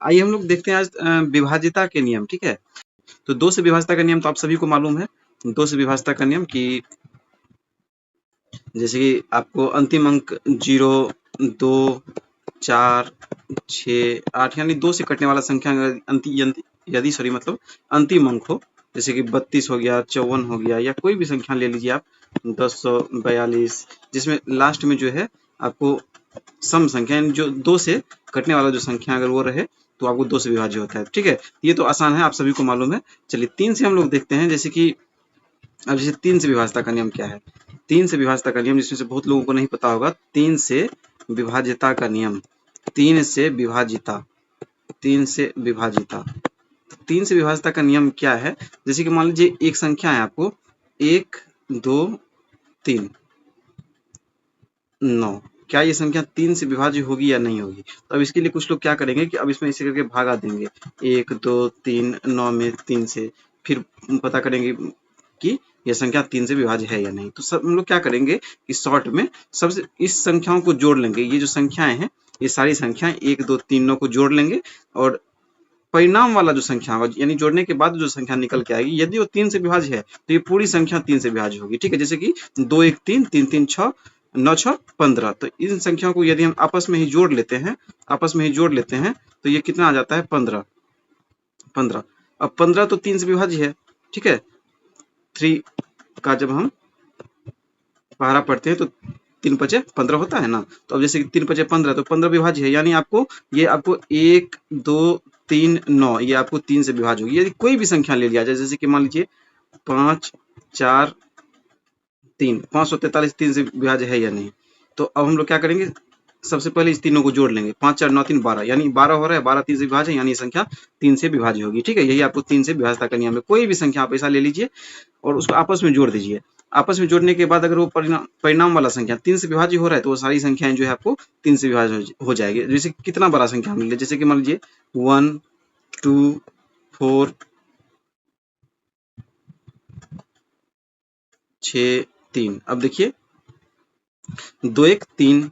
आइए हम लोग देखते हैं आज विभाज्यता के नियम। ठीक है, तो दो से विभाज्यता का नियम तो आप सभी को मालूम है। दो से विभाज्यता का नियम कि जैसे कि आपको अंतिम अंक 0, 2, 4, 6, 8 यानी 2 से कटने वाला संख्या यदि मतलब अंतिम अंक हो, जैसे कि 32 हो गया, 54 हो गया, या कोई भी संख्या ले लीजिए आप, 1042, जिसमें लास्ट में जो है आपको सम संख्या यानी जो 2 से कटने वाला जो संख्या अगर वो रहे तो आपको 2 से विभाज्य होता है। ठीक है, ये तो आसान है, आप सभी को मालूम है। चलिए 3 से हम लोग देखते हैं। जैसे कि अब जैसे 3 से विभाज्यता का नियम क्या है। 3 से विभाज्यता का नियम जिसमें से बहुत लोगों को नहीं पता होगा। 3 से विभाज्यता का नियम, 3 से विभाजिता, 3 से विभाजिता। 3 से विभाज्यता का नियम क्या है। जैसे कि मान लीजिए एक संख्या है आपको 1, 2, 3, 9, क्या ये संख्या 3 से विभाज्य होगी या नहीं होगी। तो अब इसके लिए कुछ लोग क्या करेंगे कि अब इसमें ऐसे करके भागा देंगे, 1, 2, 3, 9 में 3 से, फिर पता करेंगे कि यह संख्या 3 से विभाज्य है या नहीं। तो सब हम लोग क्या करेंगे कि शॉर्ट में सबसे इस संख्याओं को जोड़ लेंगे। ये जो संख्याएं हैं ये सारी संख्याएं 1, 2, 3, 9 को जोड़ लेंगे और परिणाम वाला जो संख्या होगा यानी जोड़ने के बाद जो संख्या निकल के आएगी यदि वो 3 से विभाज्य है तो ये पूरी संख्या 3 से विभाज्य होगी। ठीक है, जैसे कि 2, 1, 3, 3, 3, 6, 9, 6, 15। तो इन संख्याओं को यदि हम आपस में ही जोड़ लेते हैं, आपस में ही जोड़ लेते हैं तो ये कितना आ जाता है 15। 15, अब 15 तो 3 से विभाज्य है। ठीक है, 3 का जब हम पहाड़ा पढ़ते हैं तो 3 पचे 15 होता है ना। तो अब जैसे कि 3 पचे 15 तो 15 विभाज्य है, यानी आपको ये आपको 1, 2, 3, 9 ये आपको 3 से विभाज्य होगी। यदि कोई भी संख्या ले लिया जाए, जैसे कि मान लीजिए 5, 4, 3, 543 3 से विभाज्य है या नहीं। तो अब हम लोग क्या करेंगे, सबसे पहले इस तीनों को जोड़ लेंगे, 5, 4, 9, 3, 12 यानी 12 हो रहा है, 12 3 से विभाज्य है यानी संख्या 3 से विभाज्य होगी। ठीक है, यही आपको 3 से विभाज्यता का नियम है। कोई भी संख्या आप ऐसा ले लीजिए और उसको आपस में जोड़ दीजिए। आपस में जोड़ने के बाद अगर वो परिणाम वाला संख्या 3 से विभाज्य हो रहा है तो वो सारी संख्याएं जो है आपको 3 से विभाज्य हो जाएगी। जैसे कितना बड़ा संख्या हम ले, जैसे कि मान लीजिए 1, 2, 4, 6, 3। अब देखिए 2, 1, 3,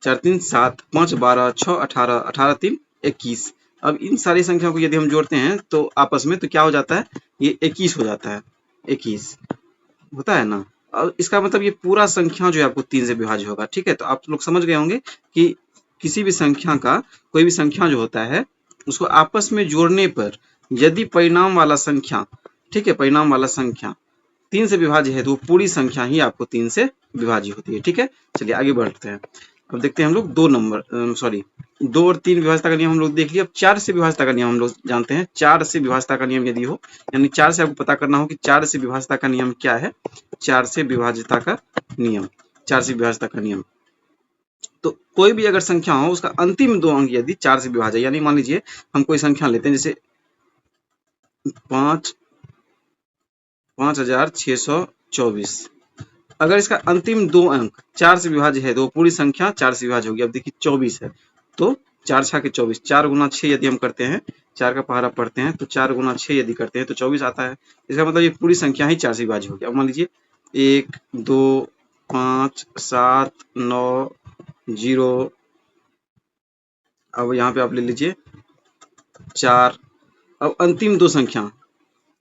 4, 3, 7, 5, 12, 6, 18, 18, 3, 21। अब इन सारी संख्याओं को यदि हम जोड़ते हैं तो आपस में तो क्या हो जाता है, ये 21 हो जाता है। 21 होता है ना। और इसका मतलब ये पूरा संख्या जो है आपको 3 से विभाज्य होगा। ठीक है, तो आप लोग समझ गए होंगे कि किसी भी संख्या का, कोई भी संख्या जो होता है उसको आपस में जोड़ने पर यदि परिणाम वाला संख्या, ठीक है, परिणाम वाला संख्या 3 से विभाज्य है तो वो पूरी संख्या ही आपको 3 से विभाज्य होती है। ठीक है, चलिए आगे बढ़ते हैं। अब देखते हैं हम लोग 2 और 3 विभाज्यता का नियम हम लोग देख लिया। अब 4 से विभाज्यता का नियम हम लोग जानते हैं। 4 से विभाज्यता का नियम यदि हो, यानी 4 से आपको पता करना हो कि 4 से विभाज्यता का नियम क्या है। 4 से विभाज्यता का नियम, 4 से विभाज्यता का नियम, तो कोई भी अगर संख्या हो उसका अंतिम 2 अंक यदि 4 से विभाज्य, यानी मान लीजिए हम कोई संख्या लेते हैं जैसे 5624, अगर इसका अंतिम 2 अंक 4 से विभाज्य है तो पूरी संख्या 4 से विभाज्य होगी। अब देखिए 24 है तो 4 6 के 24, 4 गुना 6 यदि हम करते हैं, 4 का पहाड़ा पढ़ते हैं तो 4 गुना 6 यदि करते हैं तो 24 आता है। इसका मतलब ये पूरी संख्या ही 4 से विभाज्य होगी। अब मान लीजिए 1, 2, 5, 7, 9, 0, अब यहाँ पे आप ले लीजिए 4। अब अंतिम 2 संख्या,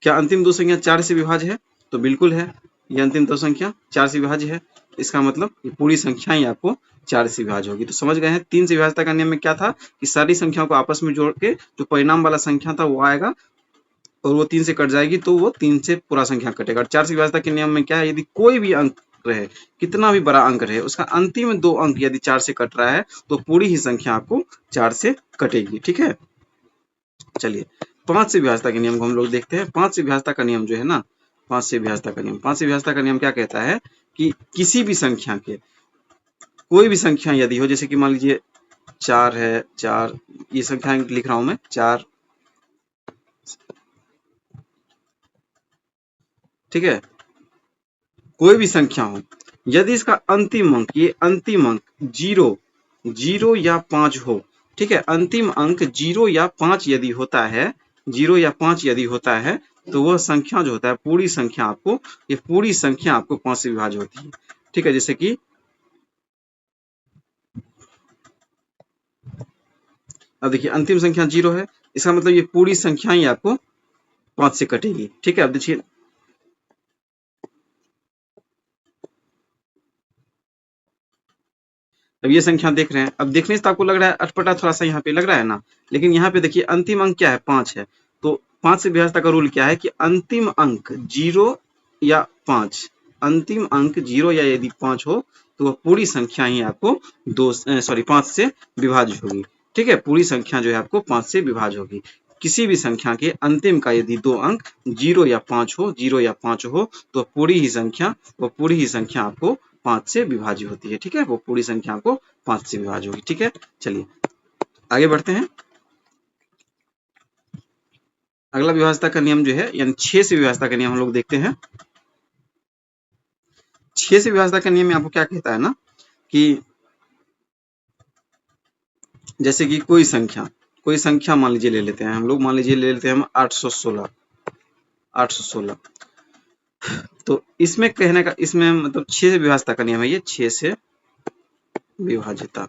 क्या अंतिम 2 संख्या 4 से विभाज्य है, तो बिल्कुल है। ये अंतिम 2 संख्या 4 से विभाज्य है, इसका मतलब ये पूरी संख्या ही आपको 4 से विभाज्य होगी। तो समझ गए हैं 3 से विभाज्यता का नियम में क्या था कि सारी संख्याओं को आपस में जोड़ के जो परिणाम वाला संख्या था वो आएगा और वो 3 से कट जाएगी तो वो 3 से पूरा संख्या कटेगा। और 4 से विभाज्यता के नियम में क्या है, यदि कोई भी अंक रहे, कितना भी बड़ा अंक रहे, उसका अंतिम 2 अंक यदि 4 से कट रहा है तो पूरी ही संख्या आपको 4 से कटेगी। ठीक है, चलिए 5 से विभाज्यता के नियम को हम लोग देखते हैं। 5 से विभाज्यता का नियम जो है ना, 5 से विभाज्यता का नियम, 5 से विभाज्यता का नियम क्या कहता है कि किसी भी संख्या के, कोई भी संख्या यदि हो, जैसे कि मान लीजिए 4 है, 4 ये संख्या लिख रहा हूं मैं 4, ठीक है, कोई भी संख्या हो यदि इसका अंतिम अंक, ये अंतिम अंक 0, 0 या 5 हो, ठीक है, अंतिम अंक 0 या 5 यदि होता है, 0 या 5 यदि होता है तो वह संख्या जो होता है पूरी संख्या आपको, ये पूरी संख्या आपको 5 से विभाज्य होती है। ठीक है, अब देखिए अंतिम संख्या 0 है, इसका मतलब ये पूरी संख्या ही आपको 5 से कटेगी। ठीक है, अब देखिए अब ये संख्या देख रहे हैं, अब देखने से तो आपको लग रहा है अटपटा थोड़ा सा यहाँ पे लग रहा है ना, लेकिन यहाँ पे देखिए अंतिम अंक क्या है, 5 है। तो 5 से विभाज्यता का रूल क्या है कि अंतिम अंक 0 या 5, अंतिम अंक 0 या यदि 5 हो तो वह पूरी संख्या ही आपको 5 से विभाज्य होगी। ठीक है, पूरी संख्या जो है आपको 5 से विभाज्य होगी। किसी भी संख्या के अंतिम का यदि 2 अंक 0 या 5 हो, 0 या 5 हो तो पूरी ही संख्या आपको 5 से विभाज्य होती है। ठीक है, वो पूरी संख्या को 5 से विभाज्य होगी। ठीक है, चलिए आगे बढ़ते हैं। अगला विभाज्यता का नियम जो है यानी 6 से विभाज्यता का नियम हम लोग देखते हैं। 6 से विभाज्यता का नियम में आपको क्या कहता है ना कि जैसे कि कोई संख्या मान लीजिए ले लेते हैं हम लोग, मान लीजिए ले लेते हैं हम 816। तो इसमें कहने का, इसमें मतलब 6 से विभाज्यता का नियम है ये, 6 से विभाज्यता।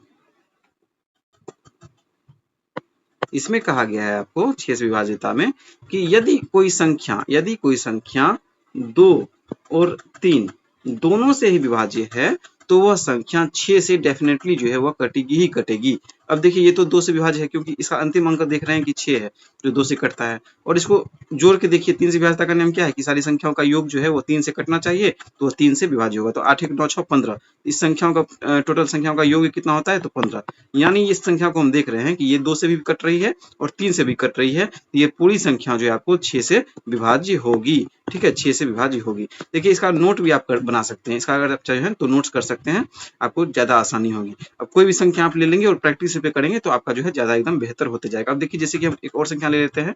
इसमें कहा गया है आपको 6 से विभाज्यता में कि यदि कोई संख्या 2 और 3 दोनों से ही विभाज्य है तो वह संख्या 6 से डेफिनेटली जो है वह कटेगी ही कटेगी। अब देखिए ये तो 2 से विभाज्य है क्योंकि इसका अंतिम अंक देख रहे हैं कि 6 है जो 2 से कटता है, और इसको जोड़ के देखिए 3 से विभाज्यता का नियम क्या है कि सारी संख्याओं का योग जो है वो 3 से कटना चाहिए, तो वह 3 से विभाज्य होगा। तो 8 1 9 6 15, इस संख्याओं का टोटल संख्याओं का योग कितना होता है तो 15। यानी इस संख्या को हम देख रहे हैं कि ये 2 से भी कट रही है और 3 से भी कट रही है, ये पूरी संख्या जो है आपको 6 से विभाज्य होगी। ठीक है, 6 से विभाज्य होगी। देखिए इसका नोट भी आप बना सकते हैं, इसका अगर आप चाहें तो नोट्स कर सकते हैं, आपको ज्यादा आसानी होगी। अब कोई भी संख्या आप ले लेंगे और प्रैक्टिस पे करेंगे तो आपका जो है ज्यादा एकदम बेहतर होते जाएगा। अब देखिए जैसे कि हम एक और संख्या ले लेते हैं,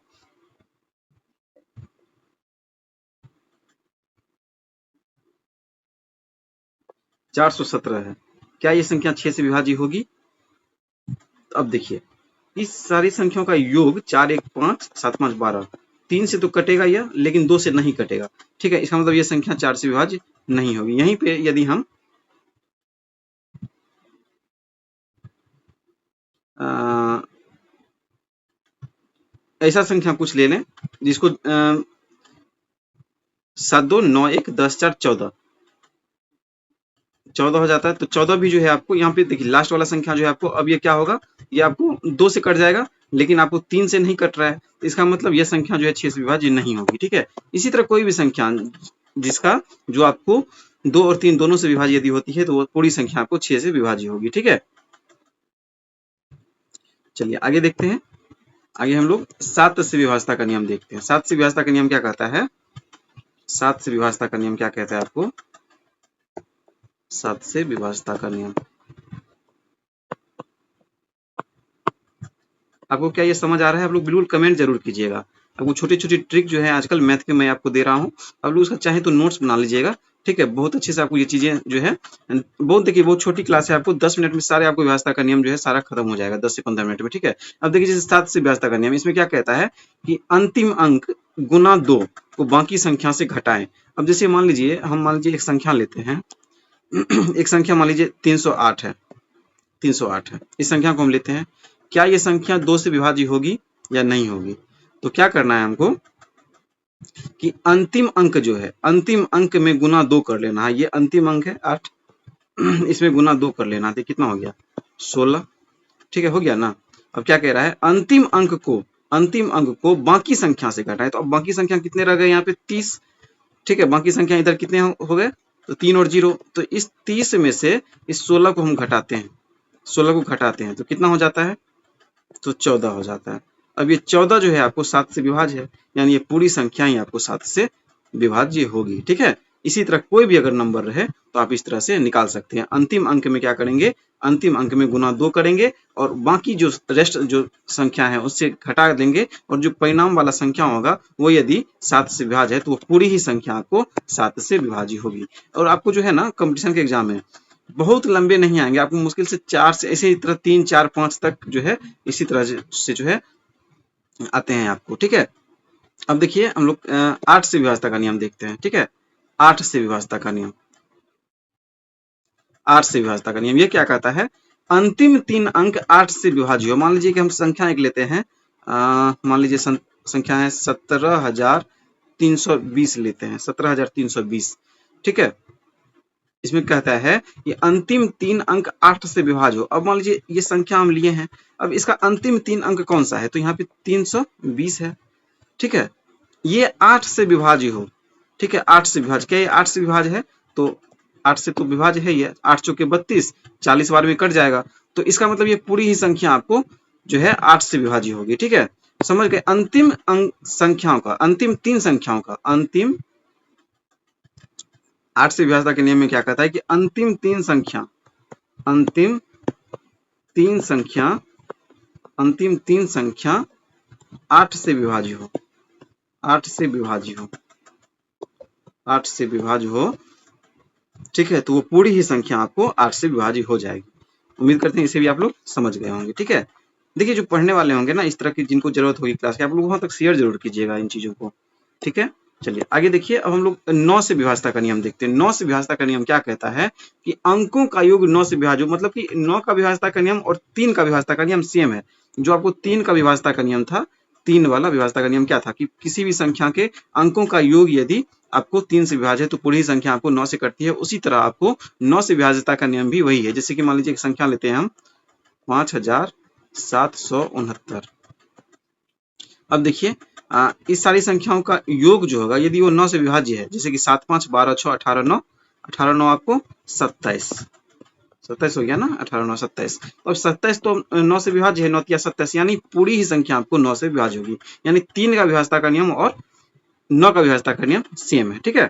417 है। क्या ये संख्या 6 से विभाज्य होगी? अब देखिए इस सारी संख्याओं का योग 4 1 5 7 5 12, 3 से तो कटेगा यह, लेकिन 2 से नहीं कटेगा। ठीक है, इसका मतलब ये संख्या 4 से विभाज्य नहीं होगी। यहीं पे यदि हम ऐसा संख्या कुछ ले लें जिसको 7 2 9 1 10 4 14 हो जाता है, तो 14 भी जो है आपको यहाँ पे देखिए लास्ट वाला संख्या जो है आपको, अब ये क्या होगा, ये आपको 2 से कट जाएगा लेकिन आपको 3 से नहीं कट रहा है, तो इसका मतलब यह संख्या जो है 6 से विभाज्य नहीं होगी। ठीक है, इसी तरह कोई भी संख्या जिसका जो आपको 2 और 3 दोनों से विभाज्य यदि होती है तो वो पूरी संख्या आपको 6 से विभाज्य होगी। ठीक है, चलिए आगे देखते हैं। आगे हम लोग 7 से विभाज्यता का नियम देखते हैं। 7 से विभाज्यता का नियम क्या कहता है? 7 से विभाज्यता का नियम क्या कहता है आपको? 7 से विभाज्यता का नियम आपको क्या ये समझ आ रहा है? आप लोग बिल्कुल कमेंट जरूर कीजिएगा। आपको छोटी छोटी ट्रिक जो है आजकल मैथ के मैं आपको दे रहा हूँ, आप लोग उसका चाहे तो नोट्स बना लीजिएगा। ठीक है, बहुत अच्छे से आपको ये चीजें जो है बहुत, देखिए बहुत छोटी क्लास है, आपको 10 मिनट में सारे आपको विभाज्यता का नियम जो है सारा खत्म हो जाएगा 10 से 15 मिनट में। ठीक है, अब देखिए जैसे 7 से विभाज्यता का नियम, इसमें क्या कहता है कि अंतिम अंक गुना 2 को बाकी संख्या से घटाएं। अब जैसे मान लीजिए एक संख्या लेते हैं एक संख्या मान लीजिए 308 है, 308 है, इस संख्या को हम लेते हैं। क्या ये संख्या 2 से विभाज्य होगी या नहीं होगी? तो क्या करना है हमको कि अंतिम अंक जो है, अंतिम अंक में गुना 2 कर लेना है। ये अंतिम अंक है 8, इसमें गुना 2 कर लेना है, कितना हो गया 16। ठीक है, हो गया ना। अब क्या कह रहा है, अंतिम अंक को बाकी संख्या से घटाएं। तो अब बाकी संख्या कितने रह गए यहाँ पे 30। ठीक है, बाकी संख्या इधर कितने हो गए तो 3 और 0, तो इस 30 में से इस 16 को हम घटाते हैं, 16 को घटाते हैं तो कितना हो जाता है तो 14 हो जाता है। अब ये 14 जो है आपको 7 से विभाज्य है, यानी ये पूरी संख्या ही आपको 7 से विभाज्य होगी। ठीक है, इसी तरह कोई भी अगर नंबर रहे तो आप इस तरह से निकाल सकते हैं। अंतिम अंक में क्या करेंगे, अंतिम अंक में गुना 2 करेंगे और बाकी जो रेस्ट जो संख्या है उससे घटा देंगे, और जो परिणाम वाला संख्या होगा वो यदि 7 से विभाज्य है तो वो पूरी ही संख्या आपको 7 से विभाज्य होगी। और आपको जो है ना कंपटीशन के एग्जाम में बहुत लंबे नहीं आएंगे, आपको मुश्किल से 4 से ऐसे ही तरह 3 4 5 तक जो है इसी तरह से जो है आते हैं आपको। ठीक है, अब देखिए हम लोग 8 से विभाज्यता का नियम देखते हैं। ठीक है, 8 से विभाज्यता का नियम, 8 से विभाज्यता का नियम ये क्या कहता है अंतिम 3 अंक 8 से विभाज्य हो। मान लीजिए कि हम संख्या एक लेते हैं, मान लीजिए संख्या है 17,320 लेते हैं, 17,320, ठीक है। इसमें कहता है कि अंतिम 3 अंक 8 से विभाज्य हो। अब मान लीजिए ये संख्या हम लिए हैं, अब इसका अंतिम 3 अंक कौन सा है, तो यहाँ पे 320 है, ठीक है। ये 8 से विभाज्य हो, ठीक है, 8 से विभाज्य, क्या ये 8 से विभाज्य है, तो 8 से तो विभाज्य है ये, 8 चौके 32, 40 बार में कट जाएगा, तो इसका मतलब ये पूरी ही संख्या आपको जो है 8 से विभाज्य होगी, ठीक है। समझ गए। अंतिम अंक संख्याओं का, अंतिम 3 संख्याओं का, अंतिम 8 से विभाज्यता के नियम में क्या कहता है कि अंतिम 3 संख्या, अंतिम 3 संख्या, अंतिम 3 संख्या 8 से विभाज्य हो, 8 से विभाज्य हो, 8 से विभाज्य हो, ठीक है, तो वो पूरी ही संख्या आपको 8 से विभाज्य हो जाएगी। उम्मीद करते हैं इसे भी आप लोग समझ गए होंगे, ठीक है। देखिए जो पढ़ने वाले होंगे ना इस तरह की, जिनको जरूरत होगी क्लास के, आप लोग वहां तक शेयर जरूर कीजिएगा इन चीजों को, ठीक है। चलिए आगे देखिए, अब हम लोग 9 से विभाज्यता का नियम देखते हैं। 9 से विभाज्यता का नियम क्या कहता है कि अंकों का योग 9 से विभाज्य हो, मतलब कि 9 का विभाज्यता का नियम और 3 का विभाज्यता का नियम सेम है। जो आपको 3 का विभाज्यता का नियम था, 3 वाला विभाज्यता का नियम क्या था कि किसी भी संख्या के अंकों का योग यदि आपको 3 से विभाज्य है तो पूरी संख्या आपको 9 से कटती है। उसी तरह आपको 9 से विभाज्यता का नियम भी वही है। जैसे कि मान लीजिए एक संख्या लेते हैं हम 5769। अब देखिए इस सारी संख्याओं का योग जो होगा यदि वो 9 से विभाज्य है, जैसे कि 7 5 12 6 18 9, 18 9 आपको 27, 27 हो गया ना, 18 9 27। अब 27 तो 9 से विभाज्य है, 9 या 27, यानी पूरी ही संख्या आपको 9 से विभाज्य होगी। यानी 3 का विभाज्यता का नियम और 9 का विभाज्यता का नियम सेम है, ठीक है।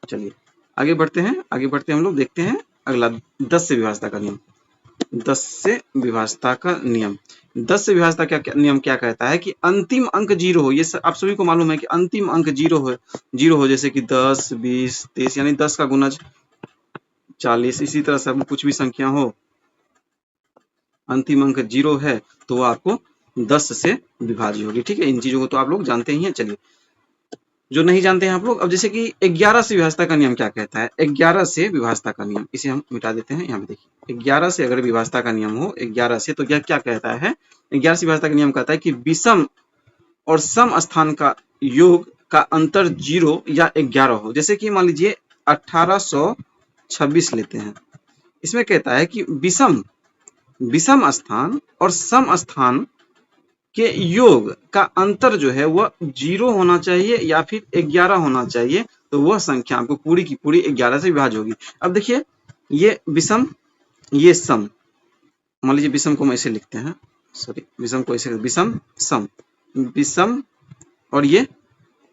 चलिए आगे बढ़ते हैं, आगे बढ़ते हम लोग देखते हैं अगला 10 से विभाज्यता का नियम। 10 से विभाज्यता का नियम, 10 से विभाज्यता क्या नियम क्या कहता है कि अंतिम अंक 0 हो। ये आप सभी को मालूम है कि अंतिम अंक 0 हो, 0 हो, जैसे कि 10 20 30, यानी 10 का गुणज 40, इसी तरह से कुछ भी संख्या हो अंतिम अंक 0 है तो वो आपको 10 से विभाज्य होगी, ठीक है। इन चीजों को तो आप लोग जानते ही हैं। चलिए जो नहीं जानते हैं आप लोग, अब जैसे कि 11 से विभाज्यता का नियम क्या कहता है, 11 से विभाज्यता का नियम, इसे हम मिटा देते हैं। यहाँ पे देखिए 11 से अगर विभाज्यता का नियम हो 11 से, तो यह क्या कहता है, 11 से विभाज्यता का नियम कहता है कि विषम और सम स्थान का योग का अंतर 0 या 11 हो। जैसे कि मान लीजिए 1826 लेते हैं, इसमें कहता है कि विषम स्थान और सम स्थान के योग का अंतर जो है वह 0 होना चाहिए या फिर 11 होना चाहिए, तो वह संख्या आपको पूरी की पूरी 11 से विभाज्य होगी। अब देखिए ये विषम, ये सम, मान लीजिए विषम को हम ऐसे लिखते हैं, सॉरी विषम को ऐसे, विषम सम, विषम और ये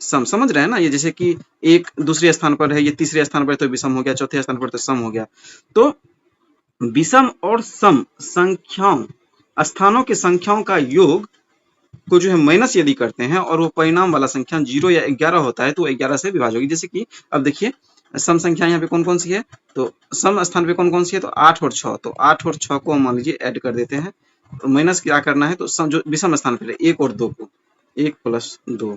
सम, समझ रहे हैं ना। ये जैसे कि एक दूसरे स्थान पर है, ये तीसरे स्थान पर तो विषम हो गया, चौथे स्थान पर तो सम हो गया। तो विषम और सम संख्याओं, स्थानों के संख्याओं का योग को जो है माइनस यदि करते हैं और वो परिणाम वाला संख्या 0 या 11 होता है तो 11 से विभाज्य होगी। जैसे कि अब देखिए सम संख्या यहाँ पे कौन कौन सी है, तो सम स्थान पे कौन कौन सी है, तो 8 और 6, तो 8 और 6 को हम मान लीजिए ऐड कर देते हैं, तो माइनस क्या करना है, तो सम जो विषम स्थान पे 1 और 2 को 1 + 2,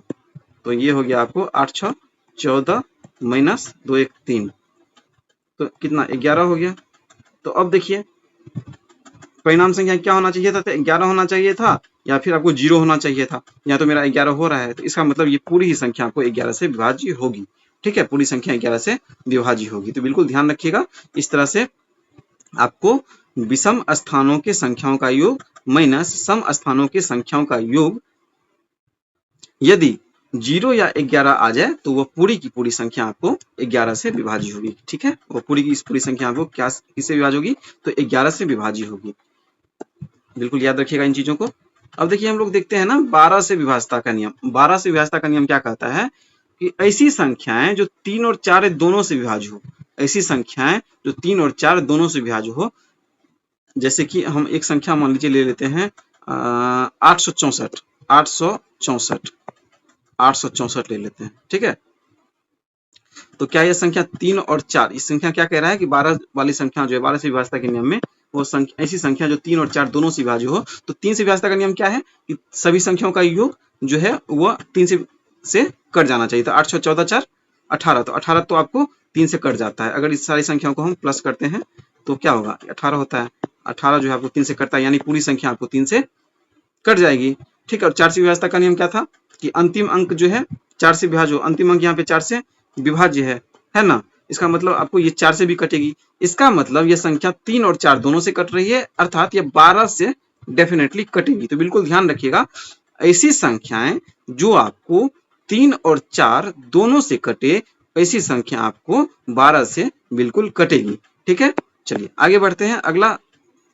तो ये हो गया आपको 8 6 14 माइनस 2 1 3, तो कितना 11 हो गया। तो अब देखिए परिणाम संख्या क्या होना चाहिए था, तो 11 होना चाहिए था या फिर आपको 0 होना चाहिए था, या तो मेरा 11 हो रहा है, तो इसका मतलब ये पूरी ही संख्या आपको 11 से विभाज्य होगी, ठीक है। पूरी संख्या 11 से विभाज्य होगी, तो बिल्कुल ध्यान रखिएगा। इस तरह से आपको विषम स्थानों के संख्याओं का योग माइनस सम स्थानों के संख्याओं का योग यदि 0 या 11 आ जाए तो वह पूरी की पूरी संख्या आपको 11 से विभाज्य होगी, ठीक है। वो पूरी की पूरी संख्या आपको क्या किससे विभाज्य होगी, तो 11 से विभाज्य होगी, बिल्कुल याद रखिएगा इन चीजों को। अब देखिए हम लोग देखते हैं ना 12 से विभाज्यता का नियम। 12 से विभाज्यता का नियम क्या कहता है कि ऐसी संख्याएं जो 3 और 4 दोनों से विभाज्य हो, ऐसी संख्याएं जो 3 और 4 दोनों से विभाज्य हो। जैसे कि हम एक संख्या मान लीजिए ले लेते हैं 864, 864, 864 ले लेते हैं, ठीक है। तो क्या यह संख्या 3 और 4, इस संख्या क्या कह रहा है कि 12 वाली संख्या जो है 12 से विभाज्यता के नियम में वो संख्या, ऐसी संख्या जो 3 और 4 दोनों से विभाज्य हो, तो 3 से विभाज्यता का नियम क्या है कि सभी संख्याओं का योग जो है वह 3 से कट जाना चाहिए। तो 8 6 14 4 18, तो 18 तो आपको 3 से कट जाता है। अगर इस सारी संख्याओं को हम प्लस करते हैं तो क्या होगा, 18 होता है। 18 जो है आपको 3 से कटता है, यानी पूरी संख्या आपको 3 से कट जाएगी। ठीक है, और 4 से विभाज्यता का नियम क्या था कि अंतिम अंक जो है 4 से विभाज्य हो, अंतिम अंक यहाँ पे 4 से विभाज्य है ना। इसका मतलब आपको ये 4 से भी कटेगी, इसका मतलब ये संख्या 3 और 4 दोनों से कट रही है, अर्थात ये 12 से डेफिनेटली कटेगी। तो बिल्कुल ध्यान रखिएगा, ऐसी संख्याएं जो आपको 3 और 4 दोनों से कटे, ऐसी संख्या आपको 12 से बिल्कुल कटेगी। ठीक है, चलिए आगे बढ़ते हैं। अगला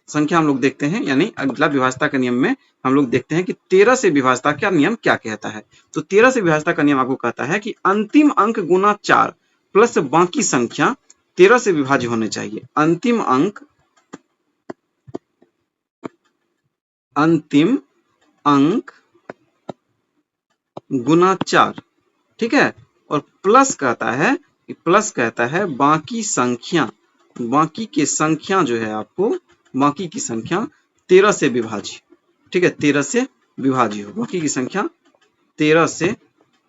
संख्या हम लोग देखते हैं, यानी अगला विभाज्यता के नियम में हम लोग देखते हैं कि 13 से विभाज्यता का नियम क्या कहता है। तो 13 से विभाज्यता का नियम आपको कहता है कि अंतिम अंक गुना 4 प्लस बाकी संख्या 13 से विभाज्य होने चाहिए। अंतिम अंक गुना 4, ठीक है, और प्लस कहता है बाकी की संख्या जो है आपको, बाकी की संख्या 13 से विभाज्य, ठीक है, 13 से विभाज्य हो, बाकी की संख्या 13 से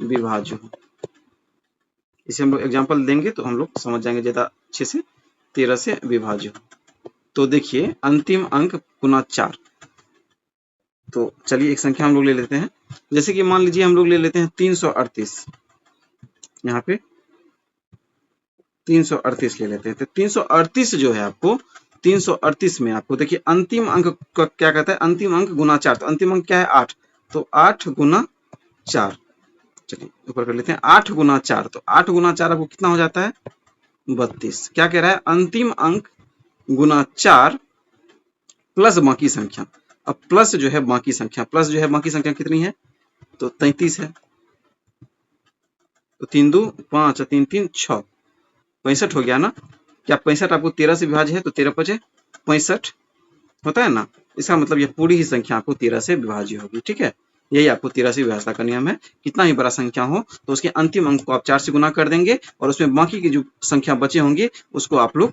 विभाज्य हो। इसे हम लोग एग्जाम्पल देंगे तो हम लोग समझ जाएंगे ज्यादा अच्छे से। 13 से विभाज्य हो, तो देखिए अंतिम अंक गुना 4, तो चलिए एक संख्या हम लोग ले लेते हैं, जैसे कि मान लीजिए हम लोग ले लेते हैं 338, यहाँ पे 338 ले लेते हैं। तो 338 जो है आपको, 338 में आपको देखिए अंतिम अंक का क्या कहता है, अंतिम अंक गुना 4, तो अंतिम अंक क्या है 8, तो 8 गुना 4, चलिए ऊपर कर लेते हैं 8 गुना 4, तो 8 गुना 4 आपको कितना हो जाता है 32। क्या कह रहा है, अंतिम अंक गुना 4 प्लस बाकी संख्या। अब प्लस जो है बाकी संख्या कितनी है, तो 33 है, तो 3 2 5 3 3 6, 65 हो गया ना। क्या 65 आपको 13 से विभाज्य है, तो 13 5 65 होता है ना। इसका मतलब यह पूरी ही संख्या आपको 13 से विभाज्य होगी। ठीक है, यही आपको 13 से विभाज्यता का नियम है। कितना ही बड़ा संख्या हो तो उसके अंतिम अंक को आप 4 से गुना कर देंगे और उसमें बाकी की जो संख्या बचे होंगे उसको आप लोग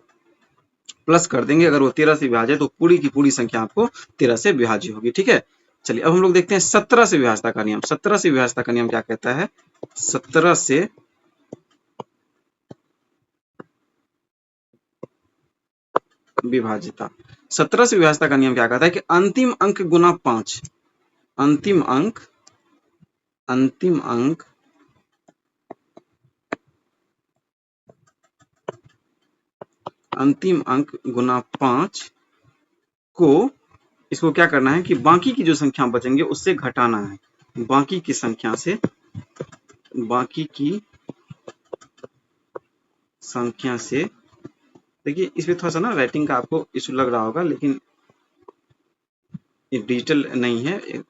प्लस कर देंगे। अगर वो 13 से विभाज्य है तो पूरी की पूरी संख्या आपको 13 से विभाज्य होगी। ठीक है, चलिए अब हम लोग देखते हैं 17 से विभाज्यता का नियम। 17 से विभाज्यता का नियम क्या कहता है, 17 से विभाज्यता, 17 से विभाज्यता का नियम क्या कहता है कि अंतिम अंक गुना 5, अंतिम अंक गुना 5 को, इसको क्या करना है कि बाकी की जो संख्या बचेंगे उससे घटाना है। बाकी की संख्या से देखिए इसमें थोड़ा सा ना राइटिंग का आपको इशू लग रहा होगा, लेकिन ये डिजिटल नहीं है,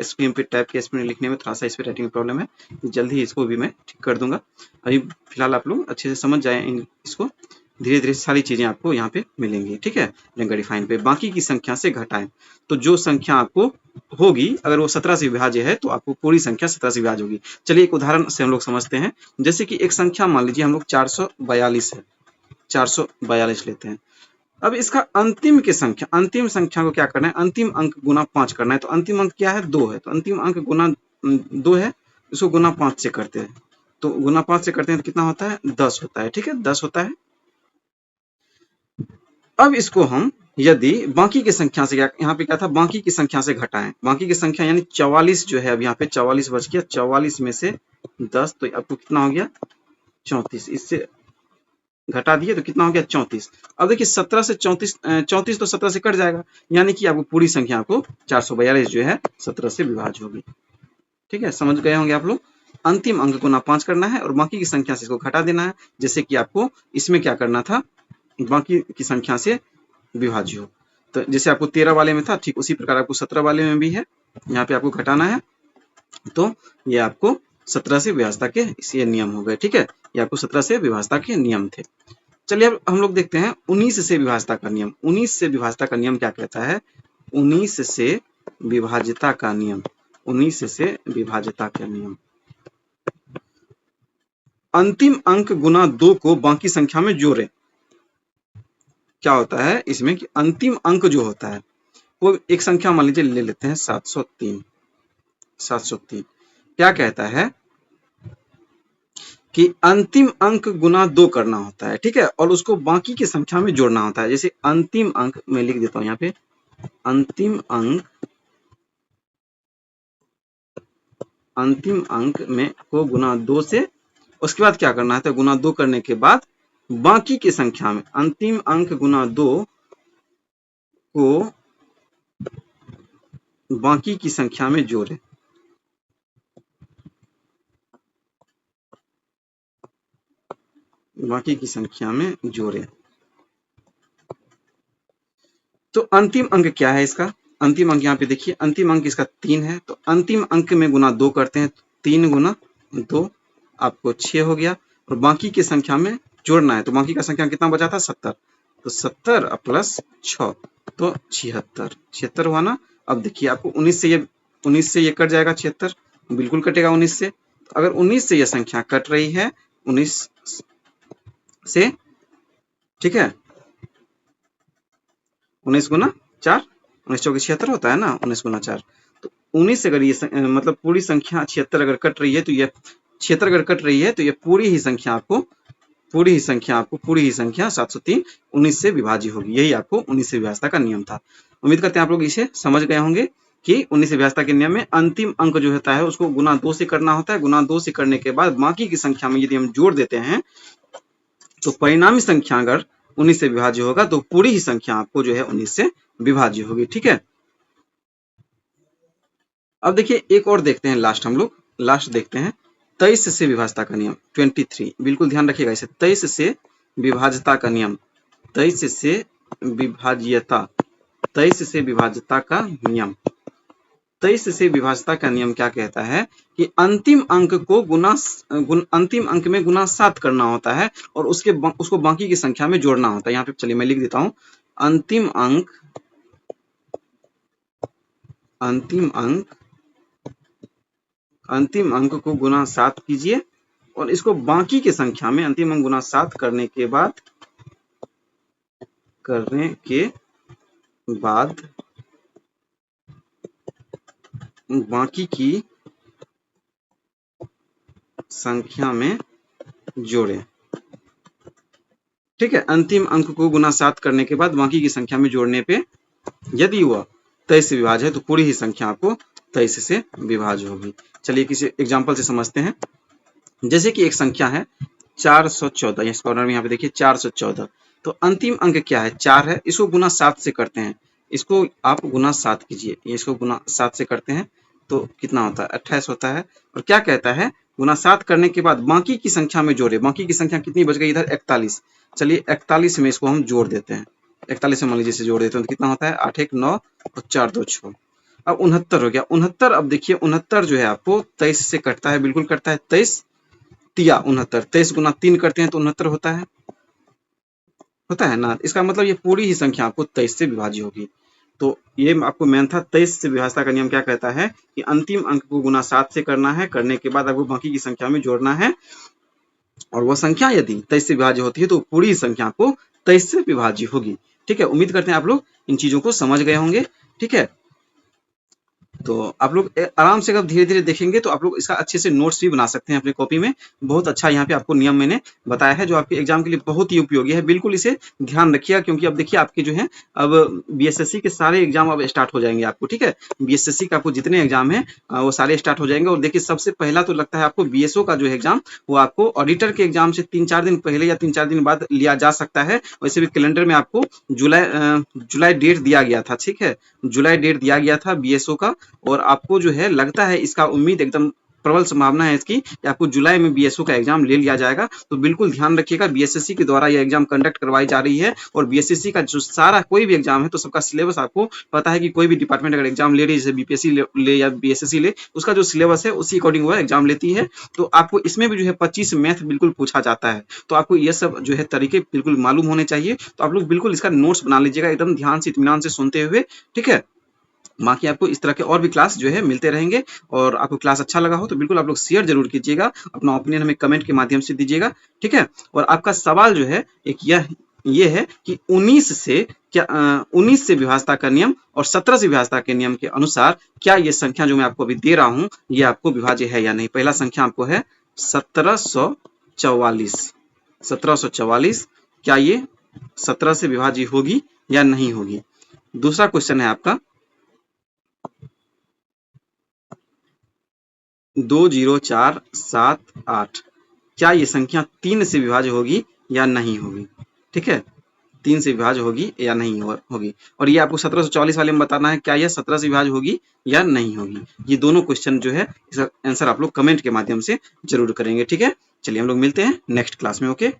स्क्रीन पे टाइप के स्क्रीन लिखने में थोड़ा सा इस पे राइटिंग प्रॉब्लम है, जल्द ही इसको भी मैं ठीक कर दूंगा। अभी फिलहाल आप लोग अच्छे से समझ जाए इसको, धीरे धीरे सारी चीजें आपको यहाँ पे मिलेंगी। ठीक है, लिंगर डिफाइन पे बाकी की संख्या से घटाएं, तो जो संख्या आपको होगी अगर वो 17 से विभाज्य है तो आपको पूरी संख्या 17 से विभाज्य होगी। चलिए एक उदाहरण से हम लोग समझते हैं, जैसे कि एक संख्या मान लीजिए हम लोग 442 है, 442 लेते हैं। अब इसका अंतिम संख्या को क्या करना है, अंतिम अंक गुना 5 करना है। तो अंतिम अंक क्या है 2 है, तो अंतिम अंक गुना 2 है, इसको गुना 5 से करते हैं, तो गुना 5 से करते हैं तो कितना होता है 10 होता है। ठीक है, 10 होता है। अब इसको हम यदि बाकी की संख्या से, यहाँ पे क्या था, बाकी की संख्या से घटाएं, बाकी की संख्या यानी 44 जो है, अब यहाँ पे 44 बच गया, 44 में से 10 तो आपको कितना हो गया 34, इससे घटा दिए तो कितना हो गया 34। अब देखिए 17 से 34 तो 17 से कट जाएगा, यानी कि आपको पूरी संख्या आपको 442 जो है 17 से विभाज्य होगी। ठीक है, समझ गए होंगे आप लोग। अंतिम अंक गुना 5 करना है और बाकी की संख्या से इसको घटा देना है, जैसे कि आपको इसमें क्या करना था, बाकी की संख्या से विभाज्य हो। तो जैसे आपको 13 वाले में था, ठीक उसी प्रकार आपको 17 वाले में भी है, यहाँ पे आपको घटाना है, तो ये आपको 17 से विभाज्यता के ये नियम हो गए। ठीक है, ये आपको 17 से विभाज्यता के नियम थे। चलिए अब हम लोग देखते हैं 19 से विभाज्यता का नियम। 19 से विभाज्यता का नियम क्या कहता है, 19 से विभाज्यता का नियम, 19 से विभाज्यता का नियम, अंतिम अंक गुना 2 को बाकी संख्या में जोड़ें। क्या होता है इसमें कि अंतिम अंक जो होता है वो एक संख्या मान लीजिए ले लेते हैं 703। क्या कहता है कि अंतिम अंक गुना 2 करना होता है, ठीक है, और उसको बाकी की संख्या में जोड़ना होता है। जैसे अंतिम अंक मैं लिख देता हूं यहाँ पे, अंतिम अंक में को गुना 2 से, उसके बाद क्या करना है, तो गुना 2 करने के बाद बाकी की संख्या में, अंतिम अंक गुना 2 को बाकी की संख्या में जोड़े, बाकी की संख्या में जोड़े। तो अंतिम अंक क्या है इसका, अंतिम अंक यहाँ पे देखिए, अंतिम अंक इसका 3 है, तो अंतिम अंक में गुना 2 करते हैं, 3 गुना 2 आपको 6 हो गया, और बाकी की संख्या में जोड़ना है, तो बाकी का संख्या कितना बचा था, 70, तो 70 प्लस 6 तो 76 हुआ ना। अब देखिए आपको 19 से ये कट जाएगा, 76 बिल्कुल कटेगा 19 से, तो अगर 19 से ये संख्या कट रही है, 19 से, ठीक है, 19 गुना 4, 19 चौके 76 होता है ना, 19 गुना 4, तो 19 से अगर ये मतलब पूरी संख्या 76 अगर कट रही है, तो ये 76 अगर कट रही है, तो ये पूरी ही संख्या आपको 703 19 से विभाज्य होगी। यही आपको 19 से विभाज्यता का नियम था। उम्मीद करते हैं आप लोग इसे समझ गए होंगे कि 19 से विभाज्यता के नियम में अंतिम अंक जो होता है उसको गुना 2 से करना होता है, गुना 2 से करने के बाद बाकी की संख्या में यदि हम जोड़ देते हैं, तो परिणामी संख्या अगर 19 से विभाज्य होगा, तो पूरी ही संख्या आपको जो है 19 से विभाज्य होगी, ठीक है। अब देखिए एक और देखते हैं, हम लोग लास्ट देखते हैं 23 से विभाज्यता का नियम, 23, बिल्कुल ध्यान रखिएगा इसे, 23 से विभाज्यता का नियम, 23 से विभाज्यता, 23 से विभाज्यता का नियम, 23 से विभाज्यता का नियम क्या कहता है कि अंतिम अंक को अंतिम अंक में गुना 7 करना होता है, और उसको बाकी की संख्या में जोड़ना होता है। यहाँ पे चलिए मैं लिख देता हूं, अंतिम अंक को गुना 7 कीजिए, और इसको बाकी की संख्या में अंतिम अंक गुना 7 करने के बाद बाकी की संख्या में जोड़ें, ठीक है। अंतिम अंक को गुना 7 करने के बाद बाकी की संख्या में जोड़ने पे यदि वह 23 से विभाज्य है, तो पूरी ही संख्या आपको 23 से विभाज्य होगी। चलिए किसी एग्जांपल से समझते हैं। जैसे कि एक संख्या है 414, इस कॉर्नर में यहाँ पे देखिए 414, तो अंतिम अंक क्या है, 4 है, इसको गुना 7 से करते हैं, इसको आप गुना 7 कीजिए, इसको गुना 7 से करते हैं तो कितना होता है, 28 होता है। और क्या कहता है, गुना 7 करने के बाद बाकी की संख्या में जोड़े, बाकी की संख्या कितनी बच गई इधर, 41, चलिए 41 में इसको हम जोड़ देते हैं, 41 में मान लीजिए से जोड़ देते हैं तो कितना होता है, 8 1 9 और 4 2 6, अब 69 हो गया। 69, अब देखिए 69 जो है आपको 23 से कटता है, बिल्कुल कटता है, 23 तिया 69, 23 गुना 3 करते हैं तो 69 होता है ना। इसका मतलब ये पूरी ही संख्या आपको 23 से विभाज्य होगी। तो ये आपको मेन था, 23 से विभाज्यता का नियम क्या कहता है कि अंतिम अंक को गुना 7 से करना है, करने के बाद आपको बाकी की संख्या में जोड़ना है, और वह संख्या यदि 23 से विभाज्य होती है तो पूरी संख्या आपको 23 से विभाज्य होगी, ठीक है। उम्मीद करते हैं आप लोग इन चीजों को समझ गए होंगे, ठीक है। तो आप लोग आराम से अगर धीरे धीरे देखेंगे तो आप लोग इसका अच्छे से नोट्स भी बना सकते हैं अपनी कॉपी में। बहुत अच्छा यहाँ पे आपको नियम मैंने बताया है जो आपके एग्जाम के लिए बहुत ही उपयोगी है, बिल्कुल इसे ध्यान रखिएगा, क्योंकि अब देखिए आपके जो है अब बीएसएससी के सारे एग्जाम अब स्टार्ट हो जाएंगे आपको, ठीक है। बीएसएससी का आपको जितने एग्जाम है वो सारे स्टार्ट हो जाएंगे। और देखिए सबसे पहला तो लगता है आपको बीएसओ का जो एग्जाम, वो आपको ऑडिटर के एग्जाम से 3-4 दिन पहले या 3-4 दिन बाद लिया जा सकता है। वैसे भी कैलेंडर में आपको जुलाई डेट दिया गया था, ठीक है, जुलाई डेट दिया गया था बीएसओ का, और आपको जो है लगता है, इसका उम्मीद एकदम प्रबल संभावना है इसकी कि आपको जुलाई में बीएसओ का एग्जाम ले लिया जाएगा। तो बिल्कुल ध्यान रखिएगा, बीएसएससी के द्वारा यह एग्जाम कंडक्ट करवाई जा रही है, और बीएसएससी का जो सारा कोई भी एग्जाम है तो सबका सिलेबस आपको पता है कि कोई भी डिपार्टमेंट अगर एग्जाम ले रही है, जैसे बीपीएससी ले या बीएसएससी ले, उसका जो सिलेबस है उसी अकॉर्डिंग वह एग्जाम लेती है। तो आपको इसमें भी जो है 25 मैथ बिल्कुल पूछा जाता है, तो आपको ये सब जो है तरीके बिल्कुल मालूम होने चाहिए। तो आप लोग बिल्कुल इसका नोट्स बना लीजिएगा एकदम ध्यान से, इत्मीनान से सुनते हुए, ठीक है। बाकी आपको इस तरह के और भी क्लास जो है मिलते रहेंगे, और आपको क्लास अच्छा लगा हो तो बिल्कुल आप लोग शेयर जरूर कीजिएगा, अपना ओपिनियन हमें कमेंट के माध्यम से दीजिएगा, ठीक है। और आपका सवाल जो है एक ये है कि 19 से विभाज्यता का नियम और 17 से विभाज्यता के नियम के अनुसार क्या ये संख्या जो मैं आपको अभी दे रहा हूं ये आपको विभाज्य है या नहीं। पहला संख्या आपको है 1700 1744 1744 क्या ये 17 से विभाज्य होगी या नहीं होगी। दूसरा क्वेश्चन है आपका 20478 क्या ये संख्या 3 से विभाज्य होगी या नहीं होगी। ठीक है, 3 से विभाज्य होगी या नहीं होगी। और ये आपको 1744 वाले में बताना है क्या यह 17 से विभाज्य होगी या नहीं होगी। ये दोनों क्वेश्चन जो है इसका आंसर आप लोग कमेंट के माध्यम से जरूर करेंगे। ठीक है, चलिए हम लोग मिलते हैं नेक्स्ट क्लास में। ओके।